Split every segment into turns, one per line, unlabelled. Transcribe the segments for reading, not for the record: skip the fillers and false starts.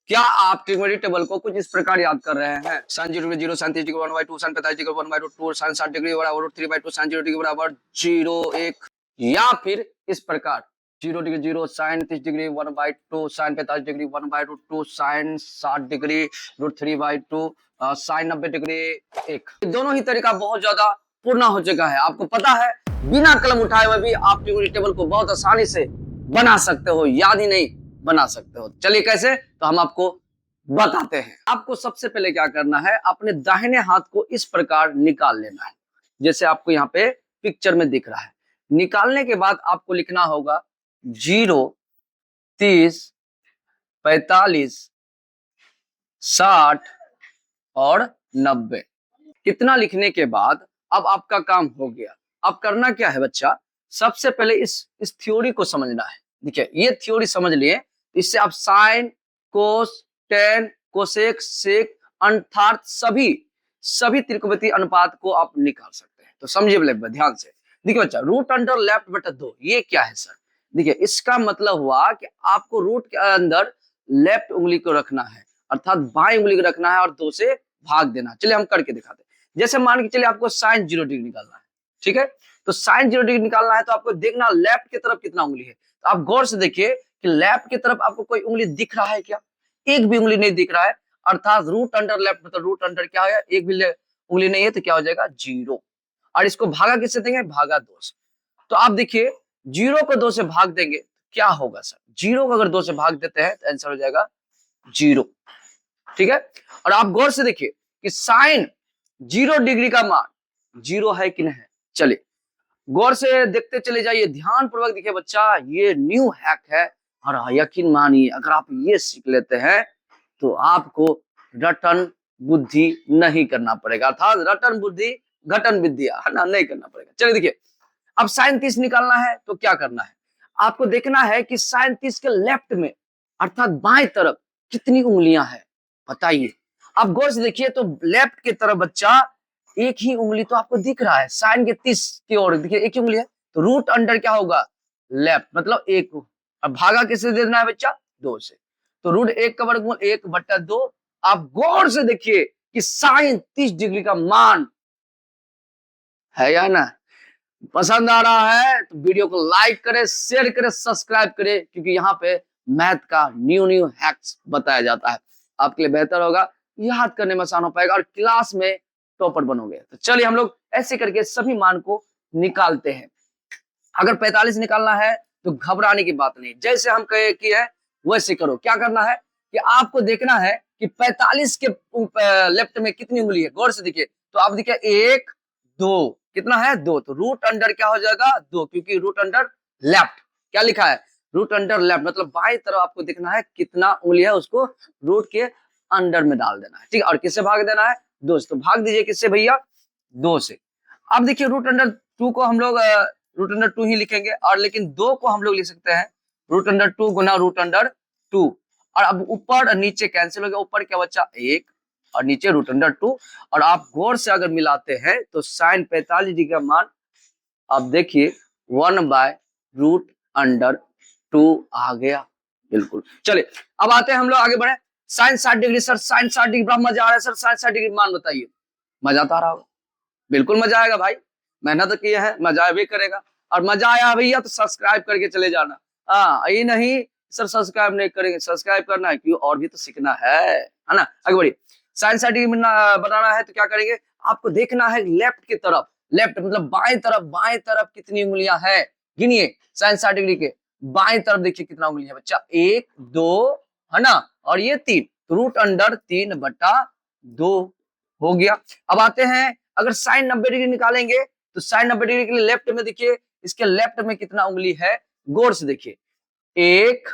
क्या आप trigonometric table को कुछ इस प्रकार याद कर रहे हैं? sin 0 degree 0, sin 30 degree 1/2, sin 45 degree 1/2, sin 60 degree बराबर √3/2, sin 0 डिग्री बराबर 0 1, या फिर इस प्रकार 0 degree 0, sin 30 degree 1/2, sin 45 degree 1/2, sin 60 degree √3/2, sin 90 degree 1। दोनों ही तरीका बहुत ज्यादा पूर्ण हो चुका है। आपको पता है बिना कलम उठाए हुए भी आप ट्रिग्नोमेट्रिक टेबल को बहुत आसानी से बना सकते हो, याद ही नहीं बना सकते हो। चलिए कैसे, तो हम आपको बताते हैं। आपको सबसे पहले क्या करना है, अपने दाहिने हाथ को इस प्रकार निकाल लेना है, जैसे आपको यहाँ पे पिक्चर में दिख रहा है। निकालने के बाद आपको लिखना होगा 0, 30, 45, 60 और 90। इतना लिखने के बाद अब आपका काम हो गया। अब करना क्या है बच्चा, सबसे पहले इस थ्योरी को समझना है। देखिए ये थ्योरी समझ लिए, इससे आप साइन, कोस, टेन, कोसेक, सेक, अर्थात सभी त्रिकोणमितीय अनुपात को आप निकाल सकते हैं। तो समझिए ध्यान से। देखिए बच्चा, रूट अंडर लेफ्ट बटा 2 ये क्या है सर? देखिए इसका मतलब हुआ कि आपको रूट के अंदर लेफ्ट उंगली को रखना है, अर्थात बाएं उंगली को रखना है और 2 से भाग देना। चलिए हम करके दिखाते हैं। जैसे मान के चलिए आपको साइन 0 डिग्री निकालना है, ठीक है? तो साइन 0 डिग्री निकालना है तो आपको देखना लेफ्ट की तरफ कितना उंगली है। तो आप गौर से देखिए कि लेफ्ट की तरफ आपको कोई उंगली दिख रहा है क्या? एक भी उंगली नहीं दिख रहा है, अर्थात रूट अंडर लेफ्ट मतलब रूट अंडर क्या है, एक भी उंगली नहीं है, तो क्या हो जाएगा 0। और इसको भागा किससे देंगे, भागा 2 से। तो आप देखिए 0 को 2 से भाग देंगे क्या होगा सर, 0 को अगर 2 से भाग देते हैं तो आंसर हो जाएगा 0, ठीक है? और आप गौर से देखिए कि साइन 0 डिग्री का मान 0 है कि नहीं। चलिए गौर से देखते चले जाइए, ध्यान पूर्वक देखिए बच्चा, ये न्यू हैक है और यकीन मानिए अगर आप ये सीख लेते हैं तो आपको रटन बुद्धि नहीं करना पड़ेगा, अर्थात रटन बुद्धि घटन विद्या है ना, नहीं करना पड़ेगा। चलिए देखिए, अब साइन 30 निकालना है तो क्या करना है, आपको देखना है कि साइन 30 के लेफ्ट में अर्थात बाएं तरफ कितनी उंगलियां हैं, बताइए। आप गौर से देखिए तो लेफ्ट की तरफ बच्चा एक ही उंगली तो आपको दिख रहा है, साइन के 30 की ओर देखिए एक ही उंगली है, तो रूट अंडर क्या होगा, लेफ्ट मतलब 1। अब भागा किससे देना है बच्चा, 2 से। तो रूट 1 का वर्गमूल 1/2। आप गौर से देखिए कि साइन 30 डिग्री का मान है या ना। पसंद आ रहा है तो वीडियो को लाइक करें, शेयर करें, सब्सक्राइब करें, क्योंकि यहाँ पे मैथ का न्यू हैक्स बताया जाता है। आपके लिए बेहतर होगा, याद करने में आसान हो पाएगा और क्लास में टॉपर बनोगे। तो चलिए हम लोग ऐसे करके सभी मान को निकालते हैं। अगर 45 निकालना है तो घबराने की बात नहीं, जैसे हम कहे कि है वैसे करो। क्या करना है कि आपको देखना है कि 45 के लेफ्ट में कितनी उंगली है, गौर से देखिए। तो आप देखिए 1 2 कितना है 2, तो रूट अंडर क्या हो जाएगा 2, क्योंकि रूट अंडर लेफ्ट क्या लिखा है, रूट अंडर लेफ्ट मतलब बाई तरफ आपको देखना है कितना उंगली है, उसको रूट के अंडर में डाल देना है, ठीक है? और किससे भाग देना है, 2 से। तो भाग दीजिए किससे भैया, 2 से। अब देखिए रूट अंडर 2 को हम लोग रूट अंडर 2 ही लिखेंगे, और लेकिन 2 को हम लोग लिख सकते हैं रूट अंडर 2 गुना रूट अंडर 2। और अब ऊपर और नीचे कैंसिल हो गया, ऊपर क्या बच्चा 1 और नीचे रूट अंडर 2। और आप गौर से अगर मिलाते हैं तो साइन 45 डिग्री का मान अब देखिए 1/√2 आ गया, बिल्कुल। चलिए अब आते हैं हम लोग आगे बढ़े। Sine 60 degree, sir sine 60 degree बड़ा मजा आ रहा है सर, साइन 60 डिग्री मान बताइए। मजा तो आ रहा होगा, बिल्कुल मजा आएगा भाई, मेहनत तो किए हैं, मजा भी करेगा। और मजा आया भैया तो सब्सक्राइब करके चले जाना। हाँ ये नहीं सर सब्सक्राइब नहीं करेंगे, सब्सक्राइब करना है क्यों, और भी तो सीखना है ना। आगे बढ़िए, साइन 60 डिग्री बनाना है तो क्या करेंगे, आपको देखना है लेफ्ट की तरफ, लेफ्ट मतलब बाएं तरफ कितनी उंगलियां हैं, गिनिए। साइन 60 डिग्री के बाएं तरफ देखिए कितना उंगली है बच्चा, 1 2 है ना, और ये 3, तो रूट अंडर 3/2 हो गया। अब आते हैं अगर साइन 90 डिग्री निकालेंगे तो साइन 90 डिग्री के लिए लेफ्ट में देखिए, इसके लेफ्ट में कितना उंगली है, गौर से देखिए 1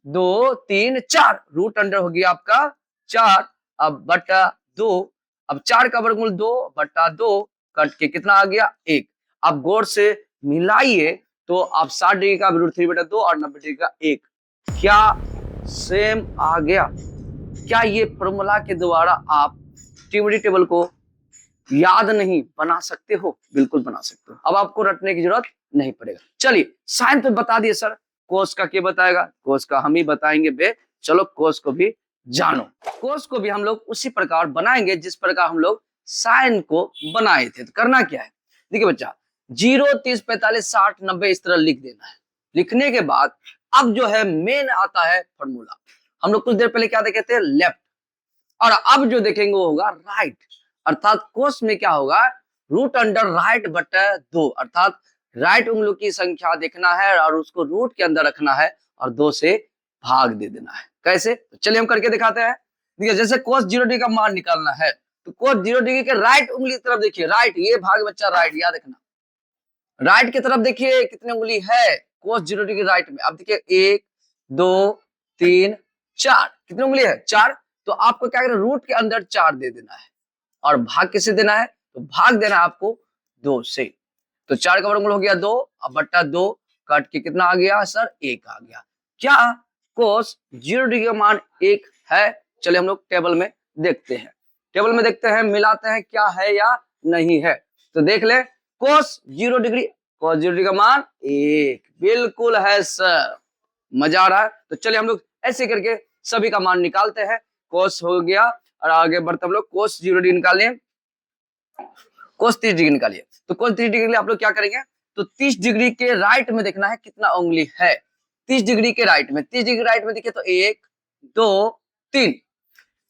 2 3 4, रूट अंडर हो गया आपका 4, अब बटा 2। अब 4 का वर्गमूल 2/2 कट के कितना आ गया 1। अब गौर से मिलाइए तो आप 60 डिग्री का √3/2 और 90 डिग्री का 1 क्या सेम आ गया। क्या ये फॉर्मूला के द्वारा आप ट्रिग्नोमेट्रिक टेबल को याद नहीं बना सकते हो, बिल्कुल बना सकते हो। अब आपको रटने की जरूरत नहीं पड़ेगा। चलिए साइन तो बता दिए सर, कोस का क्या बताएगा, कोस का हम ही बताएंगे बे, चलो कोस को भी जानो। कोस को भी हम लोग उसी प्रकार बनाएंगे जिस प्रकार हम लोग साइन को बनाए थे। तो करना क्या है, देखिए बच्चा, 0, 30, 45, 60, 90 इस तरह लिख देना है। लिखने के बाद अब जो है मेन आता है फॉर्मूला। हम लोग कुछ देर पहले क्या देखे थे, लेफ्ट, और अब जो देखेंगे वो होगा राइट। अर्थात कोस में क्या होगा, रूट अंडर राइट बटा 2, अर्थात राइट उंगलियों की संख्या देखना है और उसको रूट के अंदर रखना है और 2 से भाग दे देना है। कैसे, तो चलिए हम करके दिखाते हैं। देखिए जैसे cos 0 डिग्री का मान निकालना है तो cos 0 डिग्री के राइट उंगली की तरफ देखिए, राइट, ये भाग बच्चा राइट, याद रखना, राइट की तरफ देखिए कितनी उंगली है cos 0 डिग्री राइट में। अब देखिए 1, 2, 3, 4, कितनी उंगली है, 4। तो आपको क्या करना, रूट के अंदर 4 दे देना है और भाग किससे देना है, तो भाग देना है आपको 2 से। तो 4 का वर्गमूल हो गया 2, अब बट्टा 2 काट के कितना आ गया सर, 1 आ गया। क्या cos 0 डिग्री का मान 1 है? चलिए हम लोग टेबल में देखते हैं, टेबल में देखते हैं, मिलाते हैं क्या है या नहीं है। तो देख ले, cos 0 डिग्री, cos 0 डिग्री का मान 1 बिल्कुल है सर, मजा आ रहा है। तो चलिए हम लोग ऐसे करके सभी का मान निकालते हैं। cos हो गया और आगे बढ़ते हम लोग cos 0 डिग्री निकालें, cos 30 डिग्री निकालिए। तो cos 30 डिग्री के लिए आप लोग क्या करेंगे, तो 30 डिग्री के राइट में देखना है कितना उंगली है। 30 डिग्री के राइट में, 30 डिग्री राइट में देखिए तो 1, 2, 3,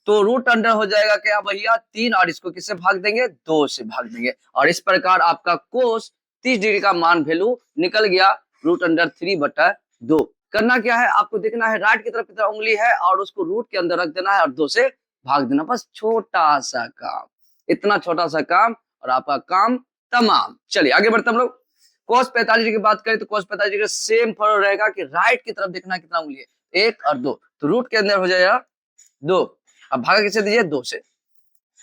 तो रूट अंडर हो जाएगा क्या भैया 3, और इसको किससे भाग देंगे, 2 से भाग देंगे। और इस प्रकार आपका cos 30 डिग्री का मान वैल्यू निकल गया रूट अंडर 3/2। करना क्या है, आपको देखना है राइट की तरफ कितना उंगली है और उसको रूट के अंदर रख देना है और 2 से भाग देना, बस छोटा सा काम, इतना छोटा सा काम और आपका काम तमाम। चलिए आगे बढ़ते हम लोग। cos 45 डिग्री की बात करें तो cos 45 डिग्री सेम फर्क रहेगा कि राइट की तरफ देखना कितना उंगली है, 1 और 2, तो रूट के अंदर हो जाएगा 2। अब भागा किससे दीजिए, 2 से,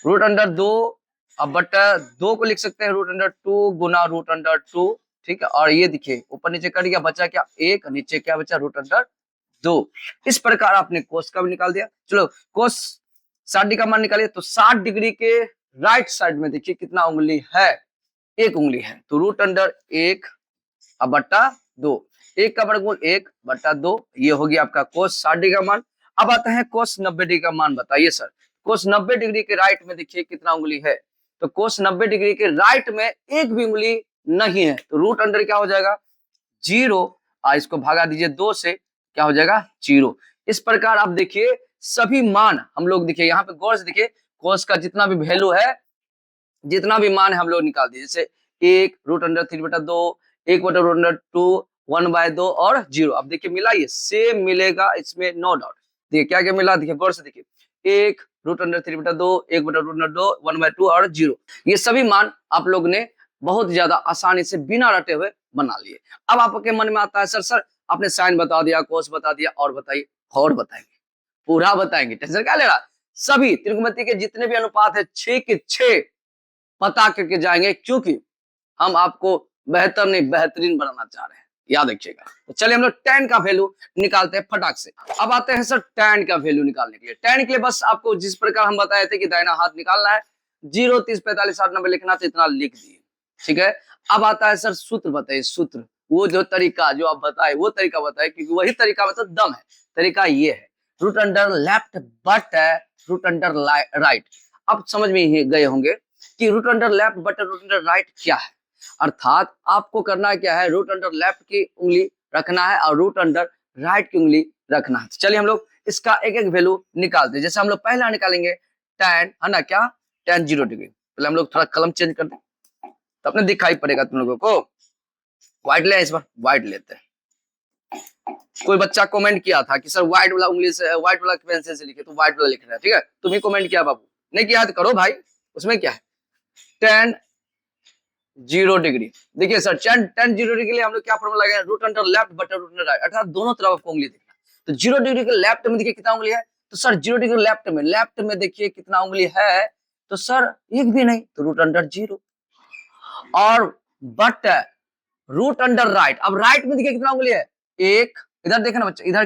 रूट अंडर 2, अब बटा 2 को लिख सकते हैं रूट अंडर 2 गुना रूट अंडर 2, ठीक है। और ये देखिए ऊपर नीचे कट गया, बचा क्या 1, नीचे क्या बचा रूट अंडर 2। इस प्रकार आपने कोस का भी निकाल दिया। चलो कोस 60 डिग्री का मान निकालिए, तो 60 डिग्री के राइट साइड में देखिए कितना उंगली है, 1 उंगली है, तो रूट अंडर 1 अब बट्टा 2, 1 का वर्गमूल 1/2, ये हो गया आपका कोस 60 डिग्री का मान। अब आता है कोस 90 डिग्री का मान, बताइए सर, कोस 90 डिग्री के राइट में देखिए कितना उंगली है, तो कोस 90 डिग्री के राइट में एक भी उंगली नहीं है, तो रूट अंडर क्या हो जाएगा 0, इसको भागा दीजिए 2 से, क्या हो जाएगा 0। इस प्रकार आप देखिए सभी मान हम लोग देखिए यहाँ पे गौर से देखिए, कोस का जितना भी वैल्यू है, जितना भी मान है हम लोग निकाल दिए, जैसे 1 रूट अंडर 3/2, 1/√2, 1/2 और 0। अब देखिए मिला, ये सेम मिलेगा इसमें, नो डाउट। देखिए क्या क्या मिला, देखिए गौर से देखिए, 1 रूट अंडर 3/2, 1/√2, 1/2 और 0, ये सभी मान आप लोग ने बहुत ज्यादा आसानी से बिना रटे हुए बना लिए। अब आपके मन में आता है सर आपने साइन बता दिया, कोस बता दिया, और बताइए, और बताएंगे, पूरा बताएंगे, टेंशन क्या ले रहा, सभी त्रिकोणमिति के जितने भी अनुपात है 6 के 6 पता करके जाएंगे, क्योंकि हम आपको बेहतर नहीं बेहतरीन बनाना चाह रहे हैं, याद रखिएगा। तो चलिए हम लोग tan का वैल्यू निकालते हैं फटाक से। अब आते हैं सर tan का वैल्यू निकालने के लिए। tan के लिए बस आपको जिस प्रकार हम बताए थे कि दाहिना हाथ निकालना है, 0, 30, 45, 60, 90 लिखना, तो इतना लिख दिए, ठीक है। अब आता है सर सूत्र, बताइए सूत्र, वो जो तरीका जो आप बताए वो तरीका बताए, क्योंकि वही तरीका में तो दम है। तरीका ये है, root under left but root under right. अब समझ में गए होंगे कि root under left but root under right क्या है। अर्थात आपको करना क्या है, रूट अंडर लेफ्ट की उंगली रखना है और रूट अंडर राइट की उंगली रखना है। चलिए हम लोग इसका एक एक वैल्यू निकालते हैं। जैसे हम लोग पहला निकालेंगे tan, है ना, क्या tan 0 डिग्री। पहले हम लोग थोड़ा कलम चेंज कर दें तो अपने दिखाई पड़ेगा तुम लोगों को। व्हाइट ले, इस बार व्हाइट लेते हैं। कोई बच्चा कमेंट किया था कि सर व्हाइट वाला उंगली से, व्हाइट वाला पेंसिल से लिखे, तो व्हाइट वाला लिख रहा है, ठीक है। तुम ही कमेंट किया बाबू, नहीं किया तो करो भाई, उसमें क्या है। tan 0 डिग्री, देखिए सर tan 0 डिग्री के लिए हम लोग क्या फॉर्मूला लगाए, रूट अंडर लेफ्ट बटा रूट अंडर राइट, अर्थात दोनों तरफ आपको उंगली देखना। तो 0 डिग्री के लेफ्ट में देखिए कितना उंगली है, तो सर 0 डिग्री लेफ्ट में देखिए कितना उंगली है, तो सर एक भी नहीं, तो रूट अंडर 0। और बट रूट अंडर राइट, अब राइट में देखिए कितना उंगली है, 1, इधर देखना बच्चा, इधर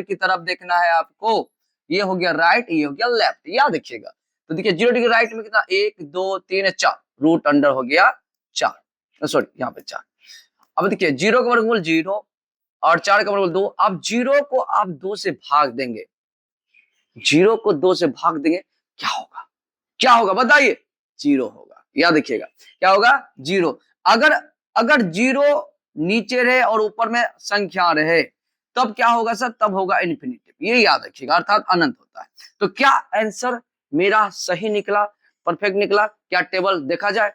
की तरफ देखना है आपको, ये हो गया राइट, ये हो गया लेफ्ट, याद देखिएगा। तो देखिए 0 डिग्री राइट में कितना, 1, 2, 3, 4, रूट अंडर हो गया 4, सॉरी यहाँ पे 4। अब देखिए 0 का वर्गमूल 0 और 4 का वर्गमूल 2, अब 0 को आप 2 से भाग देंगे, जीरो को 2 से भाग देंगे, क्या होगा? क्या होगा बताइए? जीरो होगा। याद रखिएगा, क्या होगा? जीरो। अगर अगर जीरो नीचे रहे और ऊपर में संख्या रहे तब क्या होगा सर? तब होगा इन्फिनिटिव। ये याद रखिएगा, अर्थात अनंत होता है। तो क्या आंसर मेरा सही निकला, परफेक्ट निकला? क्या टेबल देखा जाए?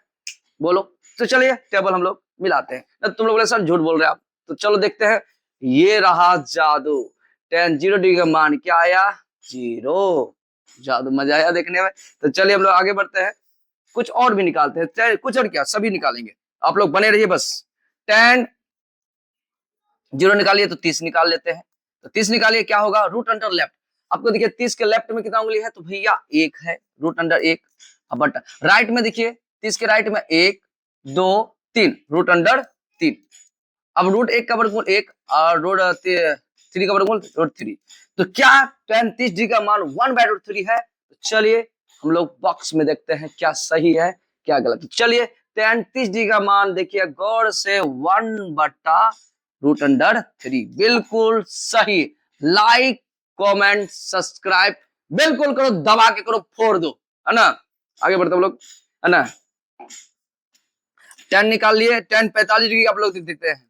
बोलो। तो चलिए टेबल हम लोग मिलाते हैं। ना तुम लोग बोले सर झूठ बोल रहे हैं आप, तो चलो देखते हैं। ये रहा जादू, tan 0 डिग्री का मान क्या आया? जीरो। जादू, मजा आया देखने में। तो चलिए हम लोग आगे बढ़ते हैं, कुछ और भी निकालते हैं। चाहे कुछ और क्या, सभी निकालेंगे, आप लोग बने रहिए बस। tan 0 निकालिए तो 30 निकाल लेते हैं। तो 30 निकालिए, क्या होगा? Root under left. आपको देखिए 30 के लेफ्ट में कितना उंगली है? तो भैया 1 है, रूट अंडर 1। बट राइट में देखिए 30 के राइट में 1 2 3, रूट अंडर 3। अब रूट 1 का वर्गमूल 1 और रूट 3 का वर्गमूल रूट 3। तो क्या tan 30 डिग्री का मान 1/√3 है? तो चलिए हम लोग बॉक्स में देखते हैं क्या सही है क्या गलत। तो चलिए tan 30 डिग्री का मान देखिए गौर से 1/√3, बिल्कुल सही। लाइक कमेंट सब्सक्राइब बिल्कुल करो, दबा के करो, फोड़ दो, है ना। आगे बढ़ते हम लोग, है ना। tan निकाल लिए, tan 45 डिग्री आप लोग देखते हैं।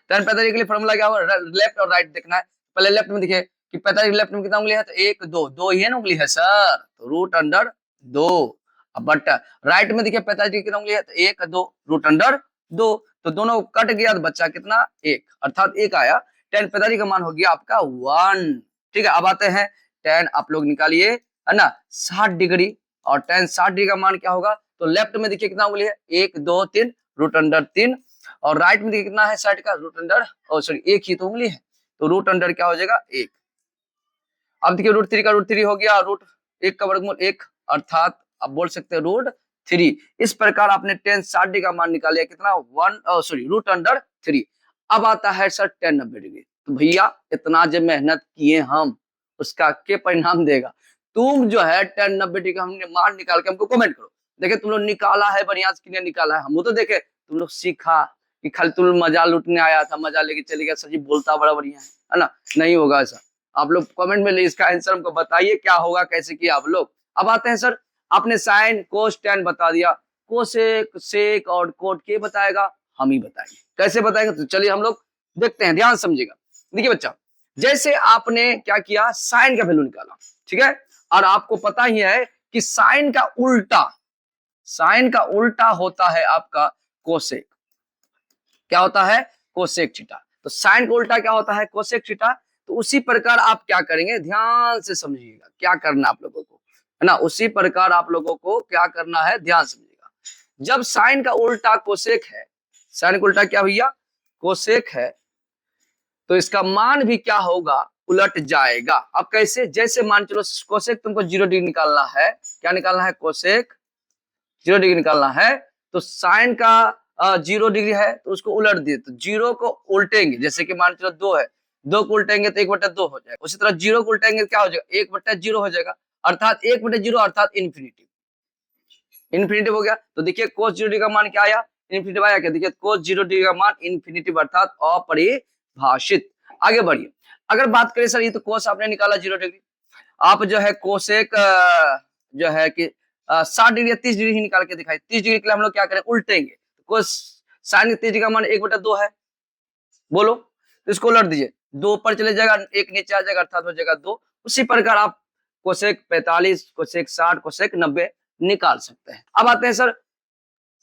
tan 45 के लिए फॉर्मूला क्या होगा? लेफ्ट और राइट देखना है। पहले लेफ्ट में देखिए कि 45 लेफ्ट में कितना उंगली है? तो 1 2 2 ही है ना उंगली है सर, तो रूट अंडर 2। बट राइट में देखिए 45 की कितना उंगली है? तो 1 2, रूट अंडर 2। तो दोनों कट गया तो बच्चा कितना? 1, अर्थात 1 आया। tan 45 का मान हो गया आपका 1। ठीक है, अब आते हैं tan, आप लोग निकालिए, है ना, 60 डिग्री। और tan 60 डिग्री का मान क्या होगा? तो लेफ्ट में देखिए कितना उंगली है? 1 2 3, रूट अंडर 3। और राइट में देखिए कितना है 60 का? रूट अंडर, सॉरी 1 ही तो उंगली है, तो रूट अंडर क्या हो जाएगा? 1। अब देखिए रूट 3 का रूट 3 हो गया, रूट 1 का वर्गमूल 1, अर्थात आप बोल सकते हैं रूट 3। इस प्रकार आपने tan 60 डिग्री का मान निकाल लिया, कितना? 1, सॉरी रूट अंडर 3। अब आता है सर tan 90 डिग्री। तो भैया इतना जब मेहनत किए हम, उसका क्या परिणाम देगा? तुम जो है tan 90 डिग्री का हमने मान निकाल के हमको कमेंट करो। देखे तुम लोग निकाला है बढ़िया से, कितने निकाला है, हम तो देखे तुम लोग सीखा कि खाली तुम मजा लूटने आया था, मजा लेके चले गया, सर जी बोलता बड़ा बढ़िया है ना। नहीं होगा ऐसा। आप लोग कमेंट में इसका आंसर हमको बताइए क्या होगा, कैसे किया आप लोग। अब आते हैं सर, आपने साइन कोस tan बता दिया, कोसेक सेक और कोट के बताएगा? हम ही बताएंगे। कैसे बताएंगे? तो चलिए हम लोग देखते हैं, ध्यान समझिएगा। देखिए बच्चा, जैसे आपने क्या किया, साइन का वैल्यू निकाला, ठीक है, और आपको पता ही है कि साइन का उल्टा होता है आपका कोसेक। क्या होता है? Cosec theta. तो साइन का उल्टा क्या होता है? Cosec theta. तो उसी प्रकार आप क्या करेंगे, ध्यान से समझिएगा क्या करना आप लोगों को, है ना। उसी प्रकार आप लोगों को क्या करना है, ध्यान समझिएगा। जब साइन का उल्टा कोसेक है, साइन का उल्टा क्या भैया? कोसेक है, तो इसका मान भी क्या होगा? उलट जाएगा। अब कैसे? जैसे मान चलो कोसेक तुमको 0 डिग्री निकालना है, क्या निकालना है? कोसेक 0 डिग्री निकालना है। तो साइन का 0 डिग्री है तो उसको उलट दिए, तो 0 को उल्टेंगे, जैसे कि मान चलो 2 है, 2 को उल्टेंगे तो 1/2 हो जाएगा। उसी तरह 0 को उल्टेंगे तो क्या हो जाएगा? 1/0 हो जाएगा, अर्थात 1/0 अर्थात इन्फिनिटी। इन्फिनिटिव हो गया। तो देखिए cos 0 डिग्री का मान क्या आया? इन्फिनिटिव आया। क्या? देखिए cos 0 डिग्री का मान इन्फिनिटिव अर्थात अपरिभाषित। आगे बढ़िए। अगर बात करें सर, ये तो cos आपने निकाला 0 डिग्री, आप जो है कोसेक जो है कि 60 डिग्री या 30 डिग्री ही निकाल के दिखाई। 30 डिग्री के लिए हम लोग क्या करें? उल्टेंगे। कोस साइन 30 डिग्री का मान 1/2 है, बोलो, तो इसको उलट दीजिए, 2 ऊपर चले जाएगा, 1 नीचे आ जाएगा, अर्थात हो जाएगा 2। उसी प्रकार आप कोसेक 45, कोसेक 60, कोसेक 90 निकाल सकते हैं। अब आते हैं सर,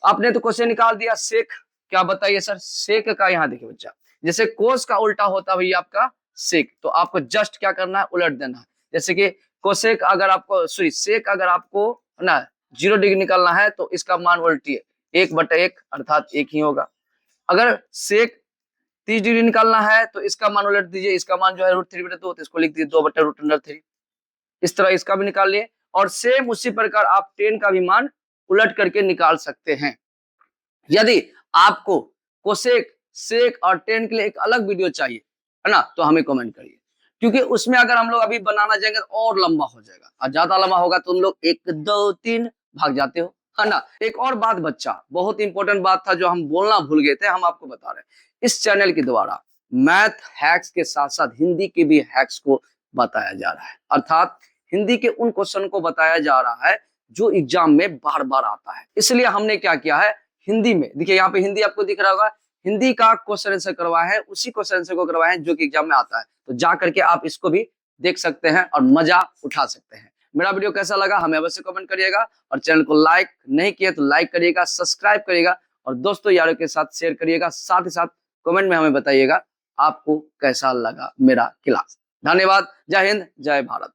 आपने तो कोसेक निकाल दिया, सेक क्या बताइए सर? सेक का यहाँ देखिए बच्चा, जैसे कोस का उल्टा होता है आपका सेक, तो आपको जस्ट क्या करना है? उलट देना है। जैसे कि कोसेक अगर आपको, सॉरी सेक अगर आपको ना 0 डिग्री निकालना है तो इसका मान उल्टी है, 1/1 अर्थात 1 ही होगा। अगर सेक 30 डिग्री निकालना है तो इसका मान उलट दीजिए, इसका मान जो है √3/2, तो इसको लिख दीजिए 2/√3। इस तरह इसका भी निकाल लिए। और सेम उसी प्रकार आप tan का भी मान उलट करके निकाल सकते हैं। यदि आपको कोसेक, सेक और tan के लिए एक अलग वीडियो चाहिए, है ना, तो हमें कमेंट करिए, क्योंकि उसमें अगर हम लोग अभी बनाना जाएंगे तो और लंबा हो जाएगा, और ज्यादा लंबा होगा तो तुम लोग 1 2 3 भाग जाते हो, है ना। एक और बात बच्चा, बहुत इंपॉर्टेंट बात था जो हम बोलना भूल गए थे, हम आपको बता रहे हैं। इस चैनल के द्वारा मैथ हैक्स के साथ साथ हिंदी के भी हैक्स को बताया जा रहा है, अर्थात हिंदी के उन क्वेश्चन को बताया जा रहा है जो एग्जाम में बार बार आता है। इसलिए हमने क्या किया है, हिंदी में देखिए यहाँ पे हिंदी आपको दिख रहा होगा, हिंदी का क्वेश्चन आंसर करवाया है, उसी क्वेश्चन आंसर को करवाया है जो कि एग्जाम में आता है। तो जा करके आप इसको भी देख सकते हैं और मजा उठा सकते हैं। मेरा वीडियो कैसा लगा हमें अवश्य कमेंट करिएगा, और चैनल को लाइक नहीं किया तो लाइक करिएगा, सब्सक्राइब करिएगा और दोस्तों यारों के साथ शेयर करिएगा। साथ ही साथ कमेंट में हमें बताइएगा आपको कैसा लगा मेरा क्लास। धन्यवाद। जय हिंद, जय भारत।